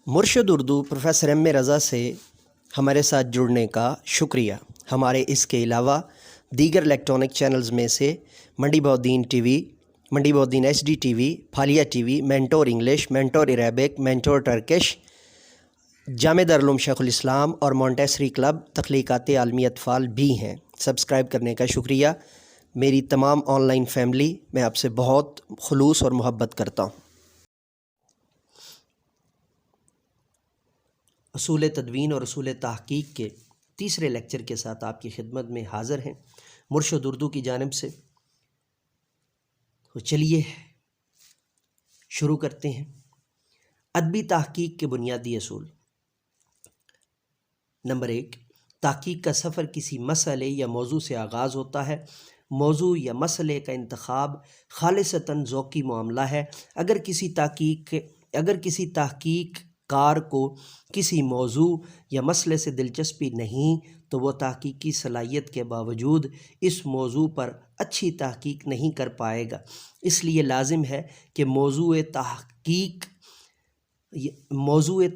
مرشد Urdu professor M رضا سے ہمارے ساتھ جڑنے کا شکریہ۔ ہمارے اس کے علاوہ دیگر الیکٹرانک چینلز میں سے منڈی بہدین T V, Mandi Bahauddin H D T V, Phalia T V, mentor English, mentor Arabic, mentor Turkish, Jamia Darul Uloom شیخ الاسلام اور مونٹیسری کلب تخلیقات عالمی اطفال بھی ہیں۔ سبسکرائب کرنے کا شکریہ۔ میری تمام آن لائن فیملی، میں آپ سے بہت خلوص اور محبت کرتا ہوں۔ اصول تدوین اور اصول تحقیق کے تیسرے لیکچر کے ساتھ آپ کی خدمت میں حاضر ہیں مرشد اردو کی جانب سے۔ تو چلیے شروع کرتے ہیں۔ ادبی تحقیق کے بنیادی اصول۔ نمبر 1، تحقیق کا سفر کسی مسئلے یا موضوع سے آغاز ہوتا ہے۔ موضوع یا مسئلے کا انتخاب خالصتاً ذوقی معاملہ ہے۔ اگر کسی تحقیق کار کو کسی موضوع یا مسئلے سے دلچسپی نہیں تو وہ تحقیقی صلاحیت کے باوجود اس موضوع پر اچھی تحقیق نہیں کر پائے گا۔ اس لیے لازم ہے کہ موضوع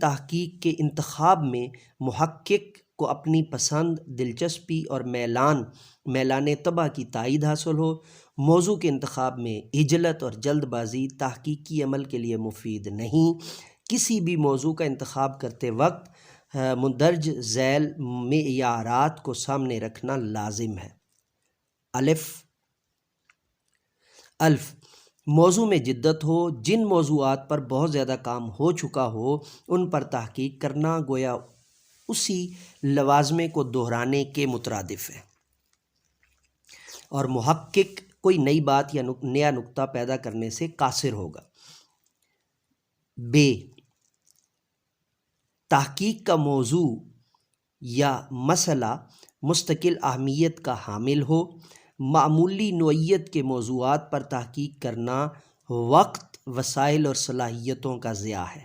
تحقیق کے انتخاب میں محقق کو اپنی پسند، دلچسپی اور میلان طبع کی تائید حاصل ہو۔ موضوع کے انتخاب میں عجلت اور جلد بازی تحقیقی عمل کے لیے مفید نہیں۔ کسی بھی موضوع کا انتخاب کرتے وقت مندرج ذیل معیارات کو سامنے رکھنا لازم ہے۔ الف، موضوع میں جدت ہو۔ جن موضوعات پر بہت زیادہ کام ہو چکا ہو ان پر تحقیق کرنا گویا اسی لوازمے کو دہرانے کے مترادف ہے، اور محقق کوئی نئی بات یا نیا نکتہ پیدا کرنے سے قاصر ہوگا۔ ب، تحقیق کا موضوع یا مسئلہ مستقل اہمیت کا حامل ہو۔ معمولی نوعیت کے موضوعات پر تحقیق کرنا وقت، وسائل اور صلاحیتوں کا ضیاع ہے۔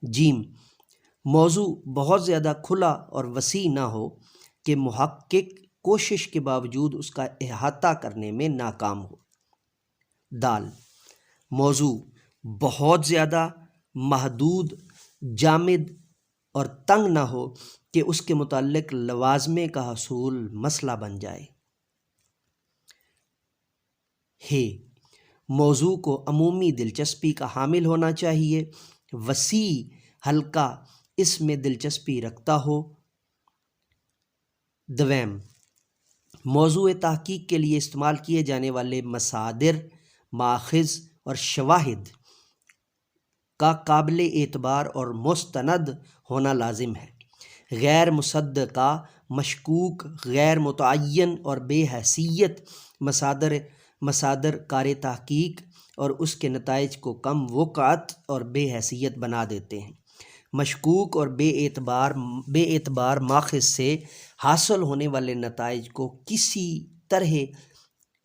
ج، موضوع بہت زیادہ کھلا اور وسیع نہ ہو کہ محقق کوشش کے باوجود اس کا احاطہ کرنے میں ناکام ہو۔ د، موضوع بہت زیادہ محدود، جامد اور تنگ نہ ہو کہ اس کے متعلق لوازمے کا حصول مسئلہ بن جائے۔ ہ، موضوع کو عمومی دلچسپی کا حامل ہونا چاہیے، وسیع حلقہ اس میں دلچسپی رکھتا ہو۔ دویم، موضوع تحقیق کے لیے استعمال کیے جانے والے مصادر، ماخذ اور شواہد کا قابل اعتبار اور مستند ہونا لازم ہے۔ غیر مصدقہ، مشکوک، غیر متعین اور بے حیثیت مصادر کار تحقیق اور اس کے نتائج کو کم وقعت اور بے حیثیت بنا دیتے ہیں۔ مشکوک اور بے اعتبار ماخذ سے حاصل ہونے والے نتائج کو کسی طرح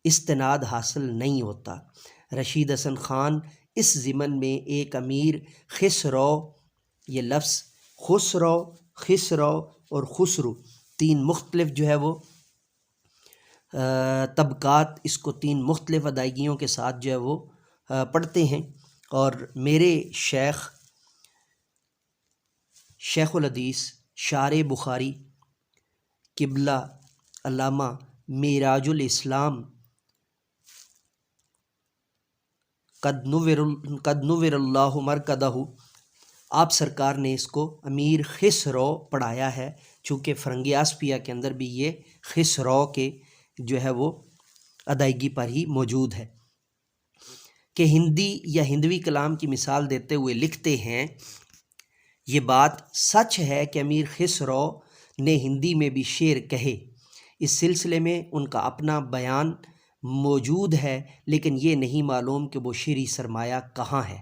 استناد حاصل نہیں ہوتا۔ رشید حسن خان اس ضمن میں ایک امیر خسرو، یہ لفظ خسرو اور خسرو تین مختلف طبقات، اس کو تین مختلف ادائیگیوں کے ساتھ وہ پڑھتے ہیں، اور میرے شیخ الحدیث شارح بخاری قبلہ علامہ معراج الاسلام قد نور اللہ مرکدہ، آپ سرکار نے اس کو امیر خسرو پڑھایا ہے، چونکہ فرنگی آسپیہ کے اندر بھی یہ خسرو کے وہ ادائیگی پر ہی موجود ہے، کہ ہندی یا ہندوی کلام کی مثال دیتے ہوئے لکھتے ہیں، یہ بات سچ ہے کہ امیر خسرو نے ہندی میں بھی شعر کہے، اس سلسلے میں ان کا اپنا بیان موجود ہے، لیکن یہ نہیں معلوم کہ وہ شعری سرمایہ کہاں ہے۔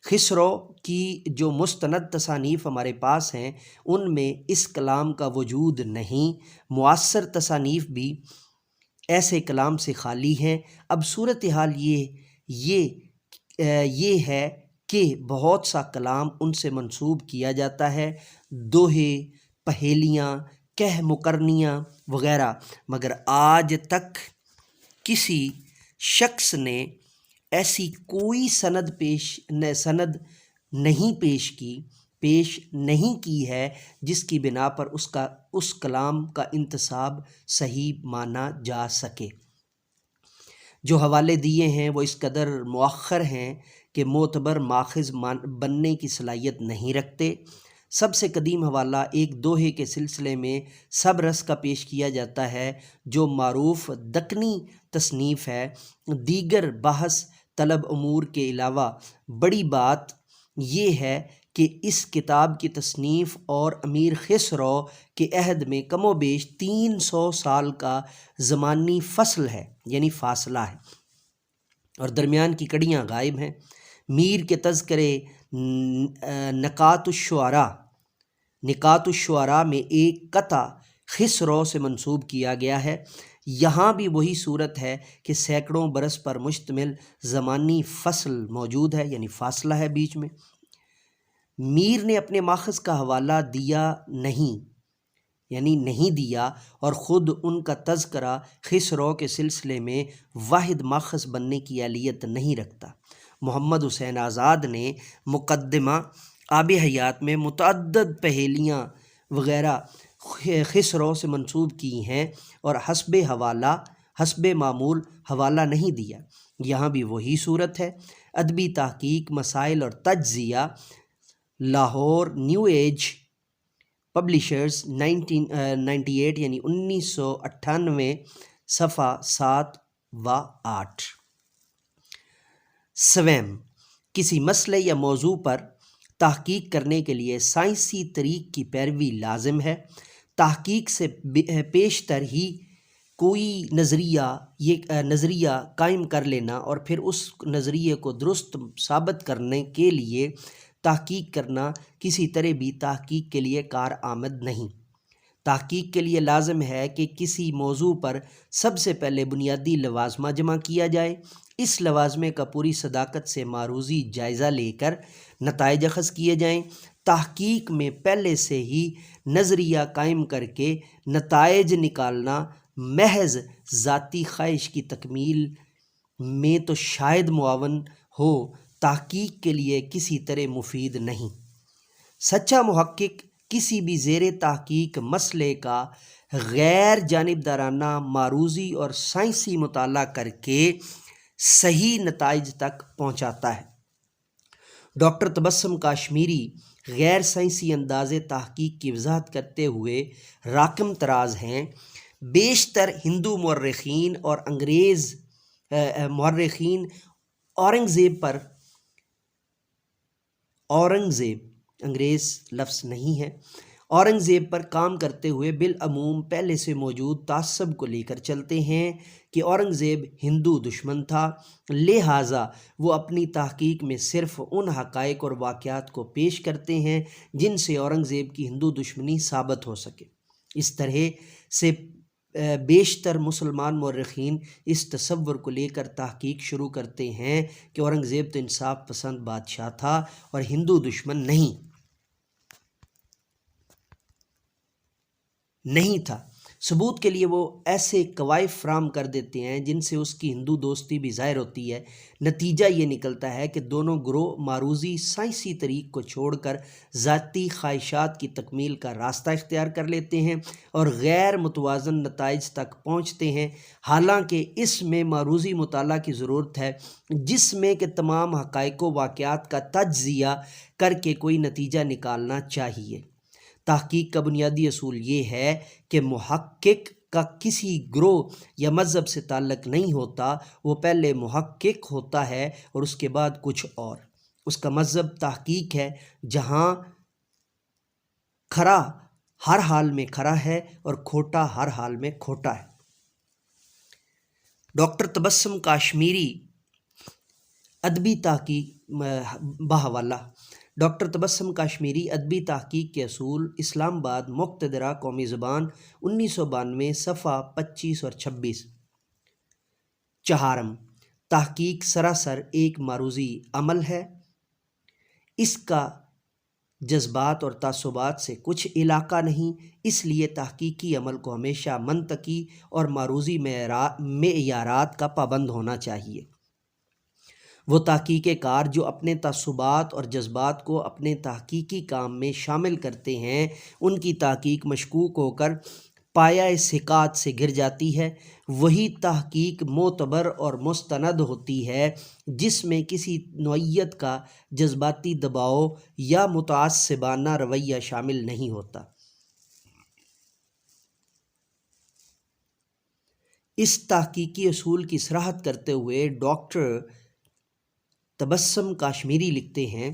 خسرو کی جو مستند تصانیف ہمارے پاس ہیں ان میں اس کلام کا وجود نہیں۔ معاصر تصانیف بھی ایسے کلام سے خالی ہیں۔ اب صورتحال یہ ہے کہ بہت سا کلام ان سے منسوب کیا جاتا ہے، دوہے، پہیلیاں، کہہ مقرنیاں وغیرہ، مگر آج تک کسی شخص نے ایسی کوئی سند نہیں پیش نہیں کی ہے جس کی بنا پر اس کلام کا انتساب صحیح مانا جا سکے۔ جو حوالے دیے ہیں وہ اس قدر مؤخر ہیں کہ معتبر ماخذ بننے کی صلاحیت نہیں رکھتے۔ سب سے قدیم حوالہ ایک دوہے کے سلسلے میں سبرس کا پیش کیا جاتا ہے جو معروف دکنی تصنیف ہے۔ دیگر بحث طلب امور کے علاوہ بڑی بات یہ ہے کہ اس کتاب کی تصنیف اور امیر خسرو کے عہد میں کم و بیش 300 سال کا زمانی فصل ہے، یعنی فاصلہ ہے، اور درمیان کی کڑیاں غائب ہیں۔ میر کے تذکرے نکات الشعراء میں ایک قطع خسرو سے منسوب کیا گیا ہے۔ یہاں بھی وہی صورت ہے کہ سینکڑوں برس پر مشتمل زمانی فصل موجود ہے، یعنی فاصلہ ہے بیچ میں۔ میر نے اپنے ماخذ کا حوالہ دیا نہیں دیا اور خود ان کا تذکرہ خسرو کے سلسلے میں واحد ماخذ بننے کی اہلیت نہیں رکھتا۔ محمد حسین آزاد نے مقدمہ آب حیات میں متعدد پہیلیاں وغیرہ خسرو سے منسوب کی ہیں اور حسب معمول حوالہ نہیں دیا۔ یہاں بھی وہی صورت ہے۔ ادبی تحقیق، مسائل اور تجزیہ، لاہور نیو ایج پبلشرز 1998 یعنی 1998 صفحہ 7 و 8۔ سویم، کسی مسئلے یا موضوع پر تحقیق کرنے کے لیے سائنسی طریق کی پیروی لازم ہے۔ تحقیق سے پیشتر ہی کوئی نظریہ قائم کر لینا اور پھر اس نظریے کو درست ثابت کرنے کے لیے تحقیق کرنا کسی طرح بھی تحقیق کے لیے کارآمد نہیں۔ تحقیق کے لیے لازم ہے کہ کسی موضوع پر سب سے پہلے بنیادی لوازمہ جمع کیا جائے، اس لوازمے کا پوری صداقت سے معروضی جائزہ لے کر نتائج اخذ کیے جائیں۔ تحقیق میں پہلے سے ہی نظریہ قائم کر کے نتائج نکالنا محض ذاتی خواہش کی تکمیل میں تو شاید معاون ہو، تحقیق کے لیے کسی طرح مفید نہیں۔ سچا محقق کسی بھی زیر تحقیق مسئلے کا غیر جانبدارانہ معروضی اور سائنسی مطالعہ کر کے صحیح نتائج تک پہنچاتا ہے۔ ڈاکٹر تبسم کاشمیری غیر سائنسی انداز تحقیق کی وضاحت کرتے ہوئے راکم طراز ہیں۔ بیشتر ہندو مورخین اور انگریز مورخین انگریز لفظ نہیں ہے، اورنگزیب پر کام کرتے ہوئے بالعموم پہلے سے موجود تعصب کو لے کر چلتے ہیں کہ اورنگزیب ہندو دشمن تھا، لہٰذا وہ اپنی تحقیق میں صرف ان حقائق اور واقعات کو پیش کرتے ہیں جن سے اورنگزیب کی ہندو دشمنی ثابت ہو سکے۔ اس طرح سے بیشتر مسلمان مورخین اس تصور کو لے کر تحقیق شروع کرتے ہیں کہ اورنگزیب تو انصاف پسند بادشاہ تھا اور ہندو دشمن نہیں تھا۔ ثبوت کے لیے وہ ایسے کوائف فراہم کر دیتے ہیں جن سے اس کی ہندو دوستی بھی ظاہر ہوتی ہے۔ نتیجہ یہ نکلتا ہے کہ دونوں گروہ معروضی سائنسی طریق کو چھوڑ کر ذاتی خواہشات کی تکمیل کا راستہ اختیار کر لیتے ہیں اور غیر متوازن نتائج تک پہنچتے ہیں، حالانکہ اس میں معروضی مطالعہ کی ضرورت ہے جس میں کہ تمام حقائق و واقعات کا تجزیہ کر کے کوئی نتیجہ نکالنا چاہیے۔ تحقیق کا بنیادی اصول یہ ہے کہ محقق کا کسی گروہ یا مذہب سے تعلق نہیں ہوتا، وہ پہلے محقق ہوتا ہے اور اس کے بعد کچھ اور۔ اس کا مذہب تحقیق ہے، جہاں کھرا ہر حال میں کھرا ہے اور کھوٹا ہر حال میں کھوٹا ہے۔ ڈاکٹر تبسم کاشمیری ادبی تحقیق بحوالہ ڈاکٹر تبسم کاشمیری ادبی تحقیق کے اصول، اسلام آباد مقتدرہ قومی زبان 1992 صفحہ 25 اور 26۔ چہارم، تحقیق سراسر ایک معروضی عمل ہے، اس کا جذبات اور تعصبات سے کچھ علاقہ نہیں، اس لیے تحقیقی عمل کو ہمیشہ منطقی اور معروضی معیارات کا پابند ہونا چاہیے۔ وہ تحقیق کار جو اپنے تعصبات اور جذبات کو اپنے تحقیقی کام میں شامل کرتے ہیں، ان کی تحقیق مشکوک ہو کر پایہ ثقات سے گر جاتی ہے۔ وہی تحقیق معتبر اور مستند ہوتی ہے جس میں کسی نوعیت کا جذباتی دباؤ یا متعصبانہ رویہ شامل نہیں ہوتا۔ اس تحقیقی اصول کی صراحت کرتے ہوئے ڈاکٹر تبسم کاشمیری لکھتے ہیں،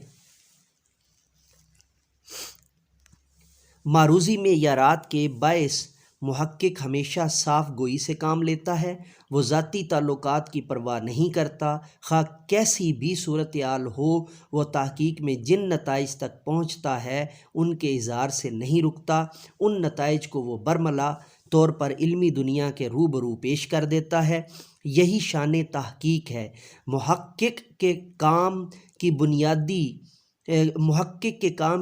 معروضی معیارات کے باعث محقق ہمیشہ صاف گوئی سے کام لیتا ہے۔ وہ ذاتی تعلقات کی پرواہ نہیں کرتا، خواہ کیسی بھی صورتحال ہو۔ وہ تحقیق میں جن نتائج تک پہنچتا ہے ان کے اظہار سے نہیں رکتا، ان نتائج کو وہ برملا طور پر علمی دنیا کے روبرو پیش کر دیتا ہے۔ یہی شان تحقیق ہے۔ محقق کے کام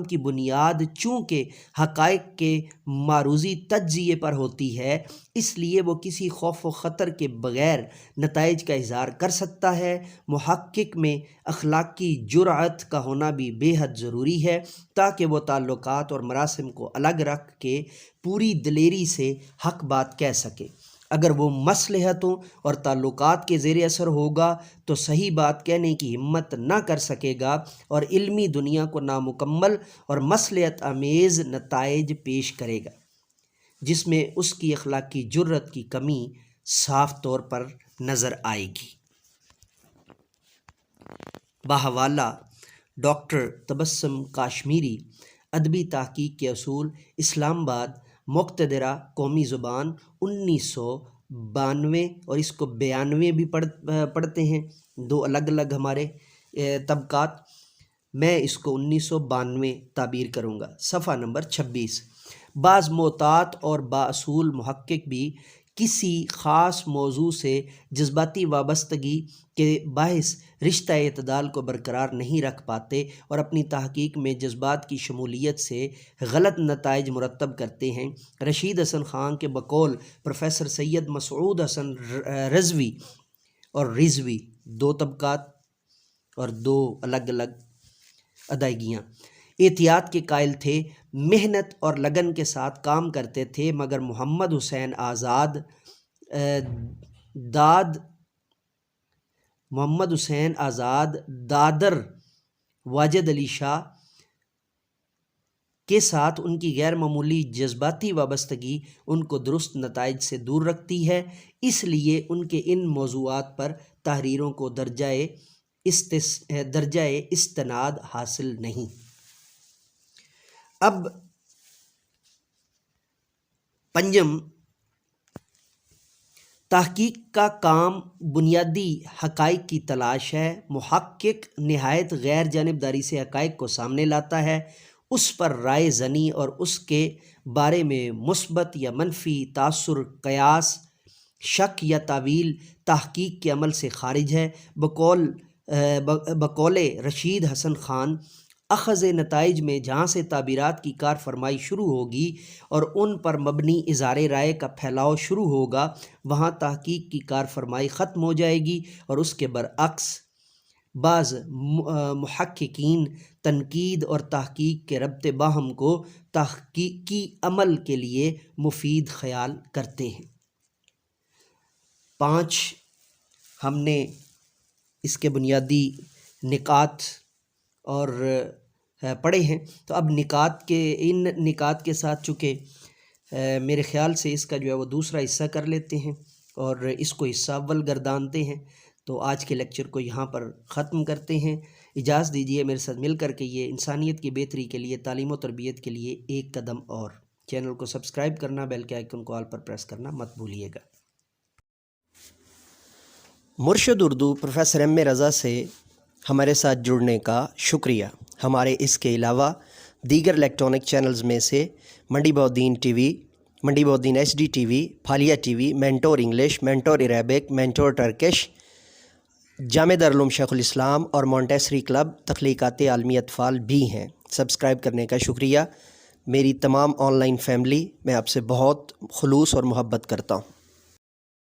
کی بنیاد چونکہ حقائق کے معروضی تجزیے پر ہوتی ہے، اس لیے وہ کسی خوف و خطر کے بغیر نتائج کا اظہار کر سکتا ہے۔ محقق میں اخلاقی جرأت کا ہونا بھی بے حد ضروری ہے تاکہ وہ تعلقات اور مراسم کو الگ رکھ کے پوری دلیری سے حق بات کہہ سکے۔ اگر وہ مصلحتوں اور تعلقات کے زیر اثر ہوگا تو صحیح بات کہنے کی ہمت نہ کر سکے گا اور علمی دنیا کو نامکمل اور مصلحت آمیز نتائج پیش کرے گا، جس میں اس کی اخلاقی جرأت کی کمی صاف طور پر نظر آئے گی۔ بحوالہ ڈاکٹر تبسم کاشمیری، ادبی تحقیق کے اصول، اسلام آباد، مقتدرہ قومی زبان، 1992، اور اس کو 92 بھی پڑھتے ہیں، دو الگ الگ ہمارے طبقات۔ میں اس کو 1992 تعبیر کروں گا۔ صفحہ نمبر 26۔ بعض محتاط اور بااصول محقق بھی کسی خاص موضوع سے جذباتی وابستگی کے باعث رشتہ اعتدال کو برقرار نہیں رکھ پاتے اور اپنی تحقیق میں جذبات کی شمولیت سے غلط نتائج مرتب کرتے ہیں۔ رشید حسن خان کے بقول پروفیسر سید مسعود حسن رضوی، دو طبقات اور دو الگ الگ ادائیگیاں، احتیاط کے قائل تھے، محنت اور لگن کے ساتھ کام کرتے تھے، مگر محمد حسین آزاد، دادر، واجد علی شاہ کے ساتھ ان کی غیر معمولی جذباتی وابستگی ان کو درست نتائج سے دور رکھتی ہے، اس لیے ان کے ان موضوعات پر تحریروں کو درجۂ استناد حاصل نہیں۔ اب پنجم، تحقیق کا کام بنیادی حقائق کی تلاش ہے۔ محقق نہایت غیر جانبداری سے حقائق کو سامنے لاتا ہے، اس پر رائے زنی اور اس کے بارے میں مثبت یا منفی تاثر، قیاس، شک یا تعویل تحقیق کے عمل سے خارج ہے۔ بقول رشید حسن خان، اخذ نتائج میں جہاں سے تعبیرات کی کار فرمائی شروع ہوگی اور ان پر مبنی اظہار رائے کا پھیلاؤ شروع ہوگا، وہاں تحقیق کی کار فرمائی ختم ہو جائے گی، اور اس کے برعکس بعض محققین تنقید اور تحقیق کے ربط باہم کو تحقیقی عمل کے لیے مفید خیال کرتے ہیں۔ 5 ہم نے اس کے بنیادی نکات اور پڑھے ہیں، تو اب ان نکات کے ساتھ چونکہ میرے خیال سے اس کا جو ہے وہ دوسرا حصہ کر لیتے ہیں اور اس کو حصہ اول گردانتے ہیں، تو آج کے لیکچر کو یہاں پر ختم کرتے ہیں۔ اجازت دیجیے میرے ساتھ مل کر کے یہ انسانیت کی بہتری کے لیے، تعلیم و تربیت کے لیے ایک قدم اور چینل کو سبسکرائب کرنا، بیل کے آئیکن کو آل پر پریس کرنا مت بھولیے گا۔ مرشد اردو پروفیسر ایم اے رضا سے ہمارے ساتھ جڑنے کا شکریہ۔ ہمارے اس کے علاوہ دیگر الیکٹرانک چینلز میں سے منڈی بہدین T V, Mandi Bahauddin H D T V, Phalia T V, mentor English, mentor Arabic, mentor Turkish, Jamia Darul Uloom شیخ الاسلام اور مونٹیسری کلب تخلیقات عالمی اطفال بھی ہیں۔ سبسکرائب کرنے کا شکریہ۔ میری تمام آن لائن فیملی، میں آپ سے بہت خلوص اور محبت کرتا ہوں۔